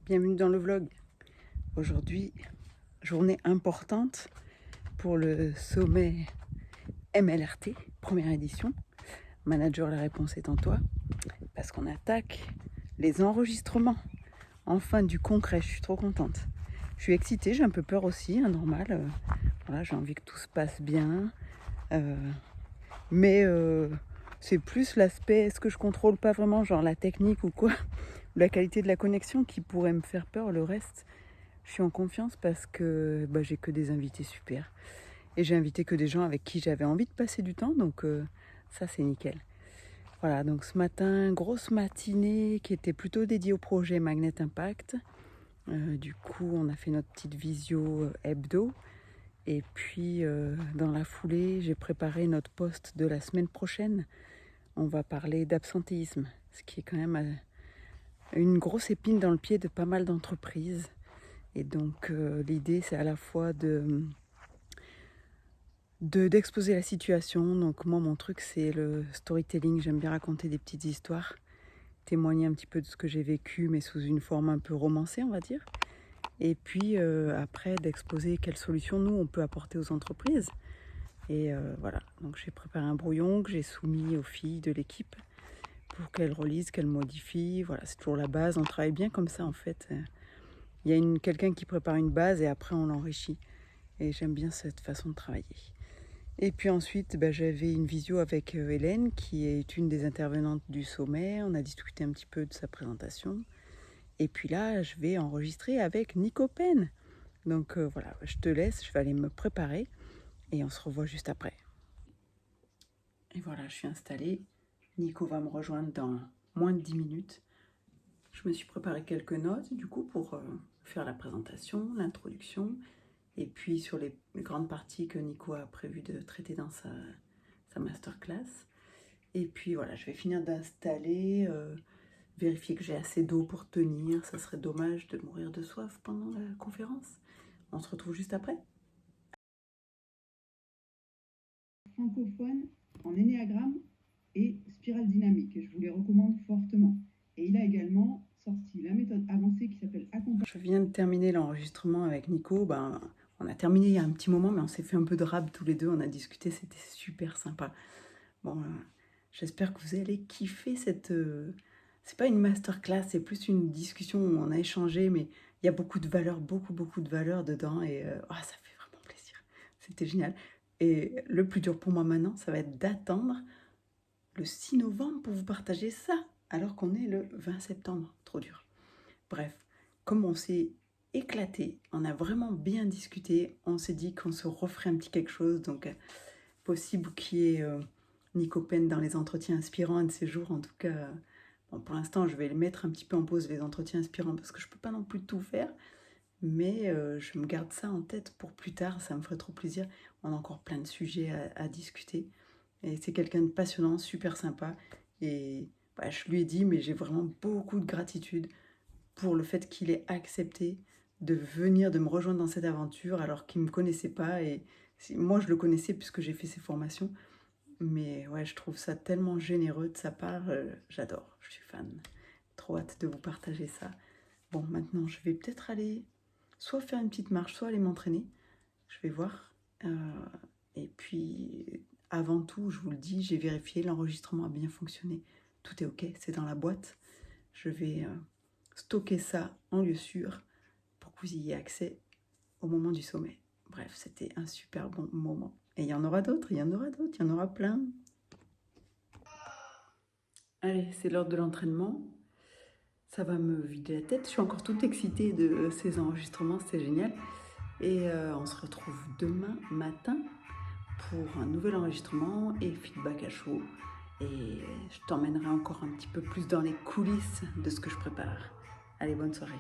Bienvenue dans le vlog. Aujourd'hui, journée importante pour le sommet MLRT, première édition. Manager, la réponse est en toi, parce qu'on attaque les enregistrements. Enfin du concret, je suis trop contente. Je suis excitée, j'ai un peu peur aussi, normal. Voilà, j'ai envie que tout se passe bien. Mais c'est plus l'aspect, est-ce que je contrôle pas vraiment, genre la technique ou quoi, la qualité de la connexion qui pourrait me faire peur. Le reste, je suis en confiance parce que j'ai que des invités super. Et j'ai invité que des gens avec qui j'avais envie de passer du temps, donc ça c'est nickel. Voilà, donc ce matin, grosse matinée qui était plutôt dédiée au projet Magnet Impact. Du coup, on a fait notre petite visio hebdo. Et puis, dans la foulée, j'ai préparé notre post de la semaine prochaine. On va parler d'absentéisme, ce qui est quand même une grosse épine dans le pied de pas mal d'entreprises. Et donc, l'idée, c'est à la fois d'exposer la situation. Donc, moi, mon truc, c'est le storytelling. J'aime bien raconter des petites histoires, témoigner un petit peu de ce que j'ai vécu, mais sous une forme un peu romancée, on va dire. Et puis, après, d'exposer quelles solutions, nous, on peut apporter aux entreprises. Et voilà, donc j'ai préparé un brouillon que j'ai soumis aux filles de l'équipe pour qu'elles relisent, qu'elles modifient. Voilà, c'est toujours la base, on travaille bien comme ça en fait. Il y a quelqu'un qui prépare une base et après on l'enrichit. Et j'aime bien cette façon de travailler. Et puis ensuite, j'avais une visio avec Hélène, qui est une des intervenantes du sommet. On a discuté un petit peu de sa présentation. Et puis là, je vais enregistrer avec Nico Pen. Donc voilà, je te laisse, je vais aller me préparer et on se revoit juste après. Et voilà, je suis installée. Nico va me rejoindre dans moins de 10 minutes. Je me suis préparé quelques notes du coup pour faire la présentation, l'introduction, et puis sur les grandes parties que Nico a prévu de traiter dans sa masterclass. Et puis voilà, je vais finir d'installer, vérifier que j'ai assez d'eau pour tenir. Ça serait dommage de mourir de soif pendant la conférence. On se retrouve juste après. Francophone en énéagramme et spirale dynamique. Je vous les recommande fortement. Et il a également sorti la méthode avancée qui s'appelle accompagnement. Je viens de terminer l'enregistrement avec Nico. On a terminé il y a un petit moment, mais on s'est fait un peu de rap tous les deux. On a discuté, c'était super sympa. Bon, j'espère que vous allez kiffer cette... c'est pas une masterclass, c'est plus une discussion où on a échangé, mais il y a beaucoup de valeurs, beaucoup de valeurs dedans. Et ça fait vraiment plaisir. C'était génial. Et le plus dur pour moi maintenant, ça va être d'attendre le 6 novembre pour vous partager ça, alors qu'on est le 20 septembre. Trop dur. Bref, comme on s'est éclaté, on a vraiment bien discuté, on s'est dit qu'on se referait un petit quelque chose, donc possible qu'il y ait Nico Pen dans les entretiens inspirants un de ces jours. En tout cas, pour l'instant, je vais les mettre un petit peu en pause, les entretiens inspirants, parce que je ne peux pas non plus tout faire. Mais je me garde ça en tête pour plus tard, ça me ferait trop plaisir. On a encore plein de sujets à discuter. Et c'est quelqu'un de passionnant, super sympa. Et je lui ai dit, mais j'ai vraiment beaucoup de gratitude pour le fait qu'il ait accepté de venir, de me rejoindre dans cette aventure alors qu'il ne me connaissait pas. Et moi, je le connaissais puisque j'ai fait ses formations. Mais ouais, je trouve ça tellement généreux de sa part. J'adore, je suis fan. Trop hâte de vous partager ça. Bon, maintenant, je vais peut-être aller soit faire une petite marche, soit aller m'entraîner. Je vais voir. Et puis, avant tout, je vous le dis, j'ai vérifié, l'enregistrement a bien fonctionné. Tout est OK, c'est dans la boîte. Je vais stocker ça en lieu sûr pour que vous y ayez accès au moment du sommet. Bref, c'était un super bon moment. Et il y en aura d'autres, il y en aura plein. Allez, c'est l'heure de l'entraînement. Ça va me vider la tête. Je suis encore toute excitée de ces enregistrements, c'est génial. Et on se retrouve demain matin pour un nouvel enregistrement et feedback à chaud. Et je t'emmènerai encore un petit peu plus dans les coulisses de ce que je prépare. Allez, bonne soirée.